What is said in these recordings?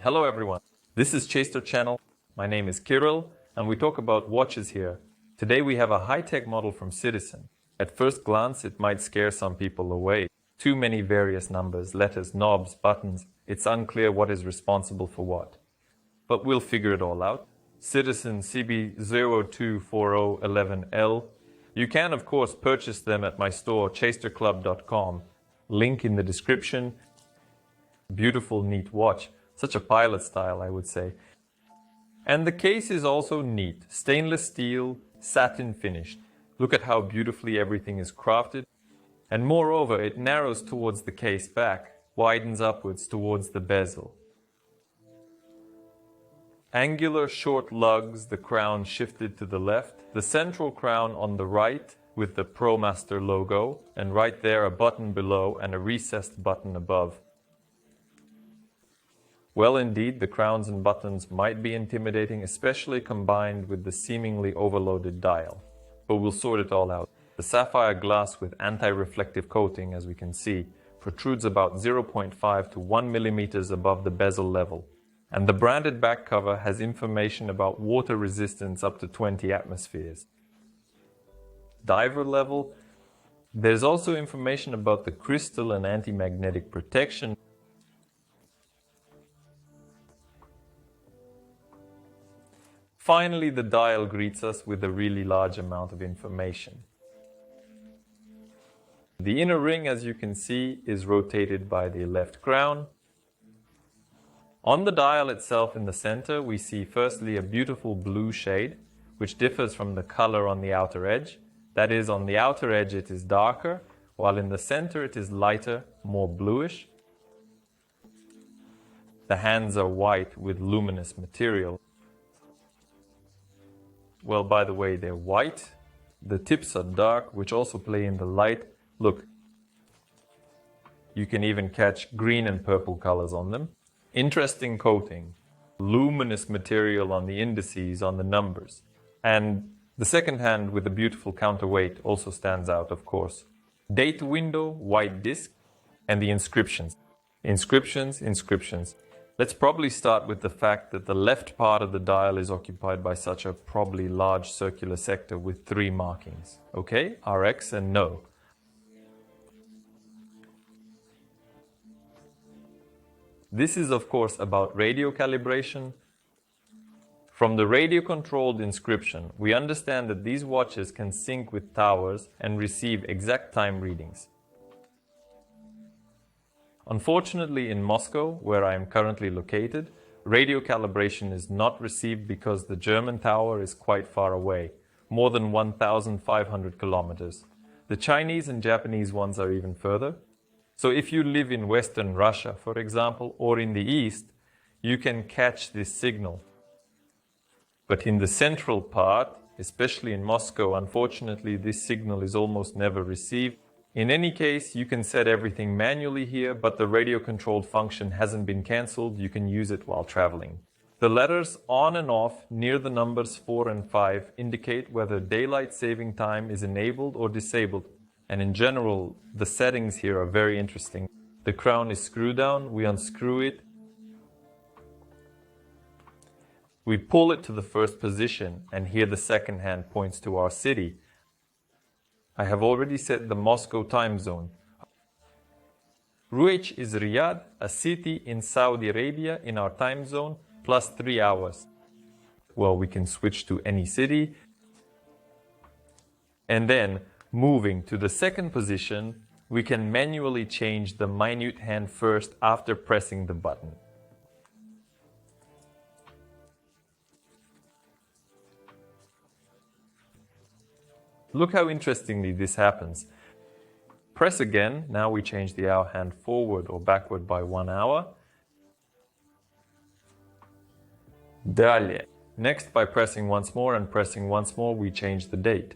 Hello everyone, this is Chaster Channel. My name is Kirill and we talk about watches here. Today we have a high-tech model from Citizen. At first glance it might scare some people away. Too many various numbers, letters, knobs, buttons. It's unclear what is responsible for what. But we'll figure it all out. Citizen CB0240-11L. You can of course purchase them at my store chasterclub.com. Link in the description. Beautiful, neat watch. Such a pilot style, I would say. And the case is also neat. Stainless steel, satin finished. Look at how beautifully everything is crafted. And moreover, it narrows towards the case back, widens upwards towards the bezel. Angular short lugs, the crown shifted to the left. The central crown on the right with the ProMaster logo. And right there a button below and a recessed button above. Well, indeed, the crowns and buttons might be intimidating, especially combined with the seemingly overloaded dial. But we'll sort it all out. The sapphire glass with anti-reflective coating, as we can see, protrudes about 0.5 to 1 millimeters above the bezel level. And the branded back cover has information about water resistance up to 20 atmospheres. Diver level, there's also information about the crystal and anti-magnetic protection. Finally, the dial greets us with a really large amount of information. The inner ring, as you can see, is rotated by the left crown. On the dial itself in the center, we see firstly a beautiful blue shade, which differs from the color on the outer edge. That is, on the outer edge it is darker, while in the center it is lighter, more bluish. The hands are white with luminous material. Well, by the way, they're white. The tips are dark, which also play in the light. Look, you can even catch green and purple colors on them. Interesting coating, luminous material on the indices, on the numbers. And the second hand with a beautiful counterweight also stands out, of course. Date window, white disc, and the inscriptions. Inscriptions. Let's probably start with the fact that the left part of the dial is occupied by such a probably large circular sector with 3 markings. Okay, RX and no. This is of course about radio calibration. From the radio-controlled inscription, we understand that these watches can sync with towers and receive exact time readings. Unfortunately, in Moscow, where I am currently located, radio calibration is not received because the German tower is quite far away, more than 1,500 kilometers. The Chinese and Japanese ones are even further. So if you live in Western Russia, for example, or in the East, you can catch this signal. But in the central part, especially in Moscow, unfortunately, this signal is almost never received. In any case, you can set everything manually here, but the radio-controlled function hasn't been cancelled. You can use it while traveling. The letters on and off near the numbers 4 and 5 indicate whether daylight saving time is enabled or disabled. And in general, the settings here are very interesting. The crown is screw down, we unscrew it. We pull it to the first position, and here the second hand points to our city. I have already set the Moscow time zone. Ruech is Riyadh, a city in Saudi Arabia in our time zone, plus 3 hours. Well, we can switch to any city. And then, moving to the second position, we can manually change the minute hand first after pressing the button. Look how interestingly this happens. Press again, now we change the hour hand forward or backward by 1 hour. Далее. Next, by pressing once more and pressing once more, we change the date.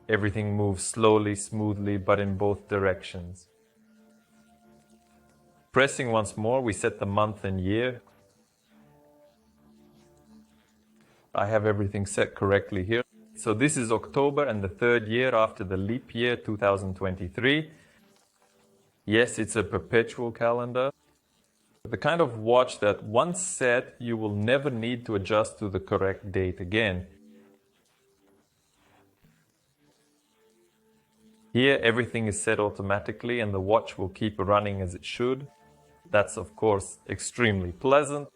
Everything moves slowly, smoothly, but in both directions. Pressing once more, we set the month and year. I have everything set correctly here. So this is October and the third year after the leap year 2023. Yes, it's a perpetual calendar. The kind of watch that once set, you will never need to adjust to the correct date again. Here, everything is set automatically and the watch will keep running as it should. That's, of course, extremely pleasant.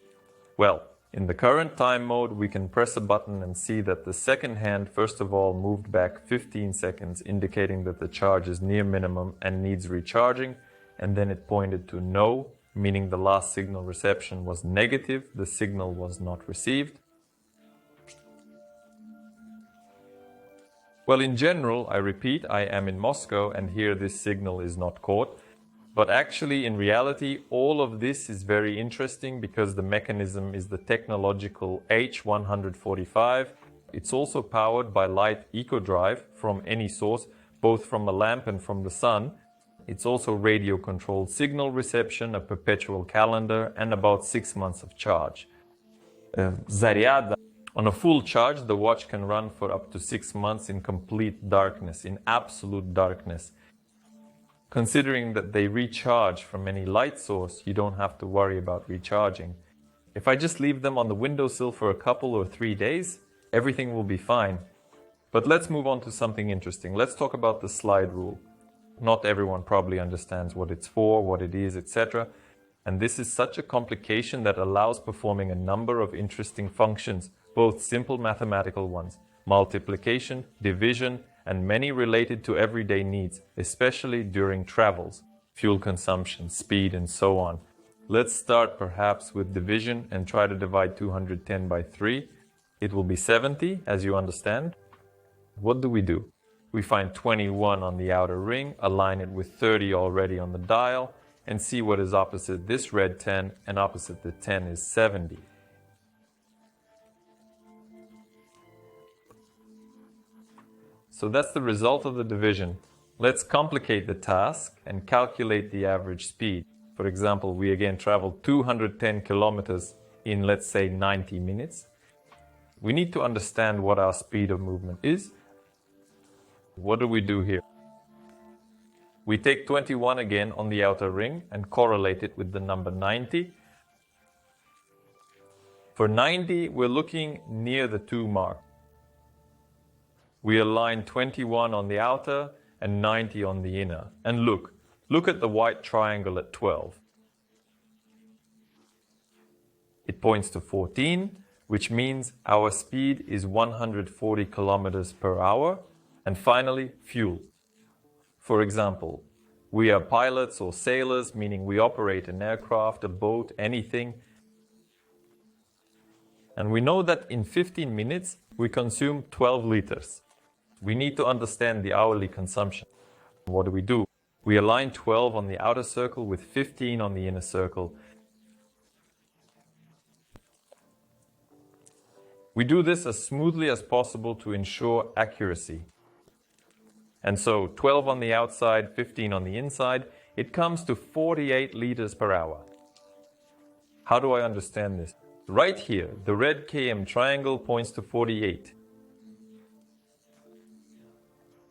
Well, in the current time mode, we can press a button and see that the second hand, first of all, moved back 15 seconds, indicating that the charge is near minimum and needs recharging. And then it pointed to no, meaning the last signal reception was negative, the signal was not received. Well, in general, I repeat, I am in Moscow and here this signal is not caught. But actually, in reality, all of this is very interesting because the mechanism is the technological H145. It's also powered by light eco-drive from any source, both from a lamp and from the sun. It's also radio-controlled signal reception, a perpetual calendar, and about 6 months of charge. Zaryad. On a full charge, the watch can run for up to 6 months in complete darkness, in absolute darkness. Considering that they recharge from any light source, you don't have to worry about recharging. If I just leave them on the windowsill for a couple or 3 days, everything will be fine. But let's move on to something interesting. Let's talk about the slide rule. Not everyone probably understands what it's for, what it is, etc. And this is such a complication that allows performing a number of interesting functions, both simple mathematical ones, multiplication, division, and many related to everyday needs, especially during travels, fuel consumption, speed, and so on. Let's start perhaps with division and try to divide 210 by 3. It will be 70, as you understand. What do? We find 21 on the outer ring, align it with 30 already on the dial, and see what is opposite this red 10, and opposite the 10 is 70. So that's the result of the division. Let's complicate the task and calculate the average speed. For example, we again traveled 210 kilometers in, let's say, 90 minutes. We need to understand what our speed of movement is. What do we do here? We take 21 again on the outer ring and correlate it with the number 90. For 90, we're looking near the 2 mark. We align 21 on the outer and 90 on the inner. And look at the white triangle at 12. It points to 14, which means our speed is 140 kilometers per hour. And finally, fuel. For example, we are pilots or sailors, meaning we operate an aircraft, a boat, anything. And we know that in 15 minutes, we consume 12 liters. We need to understand the hourly consumption. What do? We align 12 on the outer circle with 15 on the inner circle. We do this as smoothly as possible to ensure accuracy. And so 12 on the outside, 15 on the inside, it comes to 48 liters per hour. How do I understand this? Right here, the red km triangle points to 48.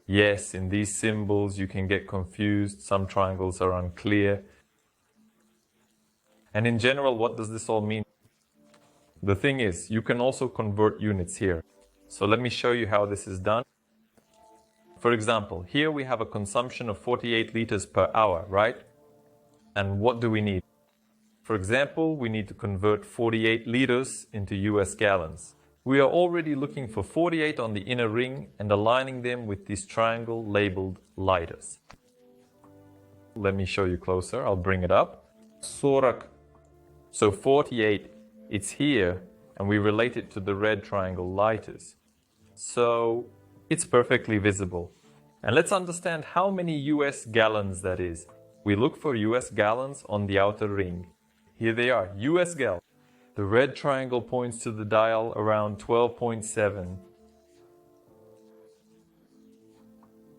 Yes, in these symbols you can get confused, some triangles are unclear. And in general, what does this all mean? The thing is, you can also convert units here. So let me show you how this is done. For example, here we have a consumption of 48 liters per hour, right? And what do we need? For example, we need to convert 48 liters into US gallons. We are already looking for 48 on the inner ring and aligning them with this triangle labeled liters. Let me show you closer. I'll bring it up. 40. So 48, it's here, and we relate it to the red triangle liters. So it's perfectly visible. And let's understand how many US gallons that is. We look for US gallons on the outer ring. Here they are, US gallons. The red triangle points to the dial around 12.7.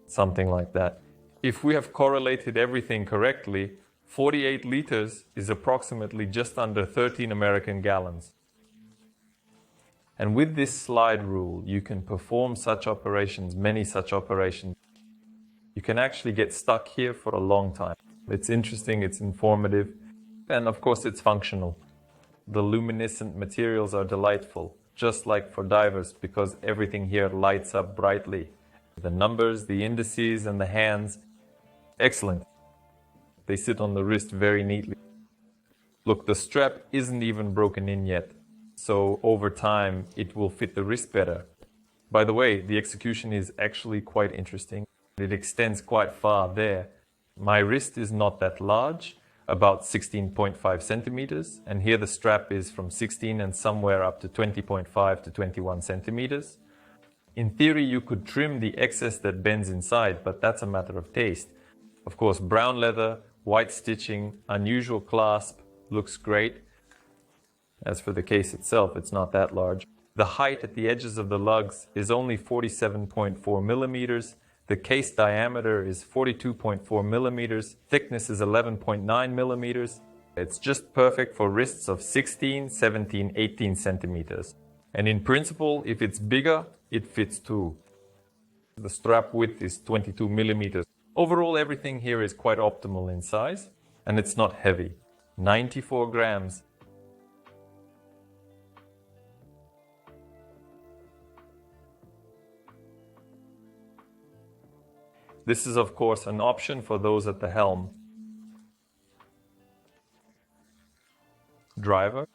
Something like that. If we have correlated everything correctly, 48 liters is approximately just under 13 American gallons. And with this slide rule, you can perform such operations, many such operations. You can actually get stuck here for a long time. It's interesting, it's informative, and of course it's functional. The luminescent materials are delightful, just like for divers, because everything here lights up brightly. The numbers, the indices, and the hands, excellent. They sit on the wrist very neatly. Look, the strap isn't even broken in yet, so over time it will fit the wrist better. By the way, the execution is actually quite interesting. It extends quite far there. My wrist is not that large, about 16.5 centimeters, and here the strap is from 16 and somewhere up to 20.5 to 21 centimeters. In theory, you could trim the excess that bends inside, but that's a matter of taste. Of course, brown leather, white stitching, unusual clasp, looks great. As for the case itself, it's not that large. The height at the edges of the lugs is only 47.4 millimeters. The case diameter is 42.4 millimeters. Thickness is 11.9 millimeters. It's just perfect for wrists of 16, 17, 18 centimeters. And in principle, if it's bigger, it fits too. The strap width is 22 millimeters. Overall, everything here is quite optimal in size, and it's not heavy. 94 grams. This is, of course, an option for those at the helm. Driver,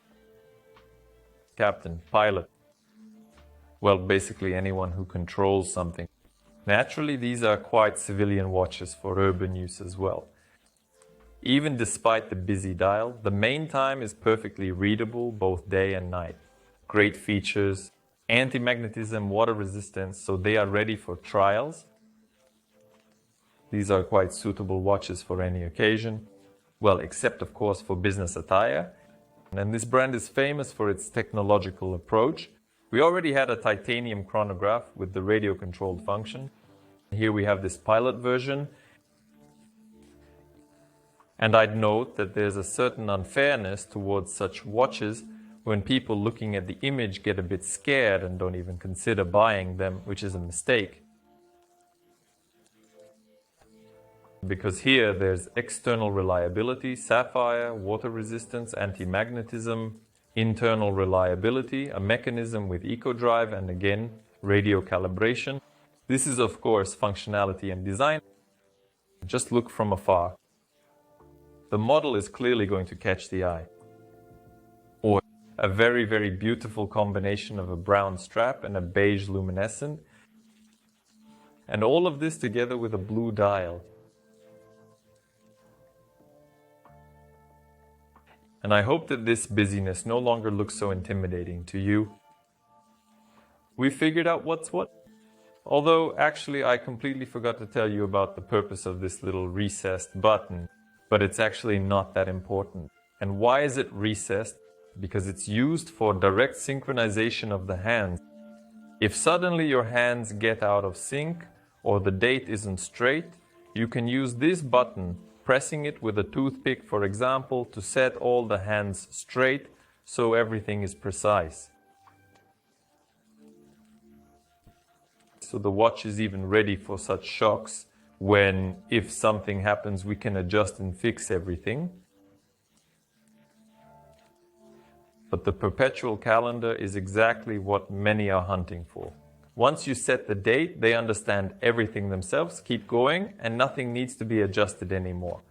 captain, pilot. Well, basically anyone who controls something. Naturally, these are quite civilian watches for urban use as well. Even despite the busy dial, the main time is perfectly readable both day and night. Great features, anti-magnetism, water resistance, so they are ready for trials. These are quite suitable watches for any occasion. Well, except of course for business attire. And this brand is famous for its technological approach. We already had a titanium chronograph with the radio-controlled function. Here we have this pilot version. And I'd note that there's a certain unfairness towards such watches when people looking at the image get a bit scared and don't even consider buying them, which is a mistake. Because here there's external reliability, sapphire, water resistance, anti-magnetism, internal reliability, a mechanism with eco-drive, and again, radio calibration. This is of course functionality and design. Just look from afar. The model is clearly going to catch the eye. Or a very, very beautiful combination of a brown strap and a beige luminescent. And all of this together with a blue dial. And I hope that this busyness no longer looks so intimidating to you. We figured out what's what. Although actually I completely forgot to tell you about the purpose of this little recessed button. But it's actually not that important. And why is it recessed? Because it's used for direct synchronization of the hands. If suddenly your hands get out of sync or the date isn't straight, you can use this button, pressing it with a toothpick, for example, to set all the hands straight so everything is precise. So the watch is even ready for such shocks when, if something happens, we can adjust and fix everything. But the perpetual calendar is exactly what many are hunting for. Once you set the date, they understand everything themselves, keep going, and nothing needs to be adjusted anymore.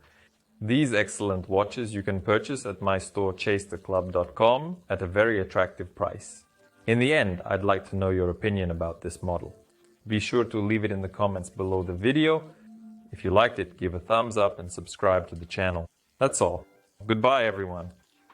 These excellent watches you can purchase at my store chasetheclub.com at a very attractive price. In the end, I'd like to know your opinion about this model. Be sure to leave it in the comments below the video. If you liked it, give a thumbs up and subscribe to the channel. That's all. Goodbye, everyone.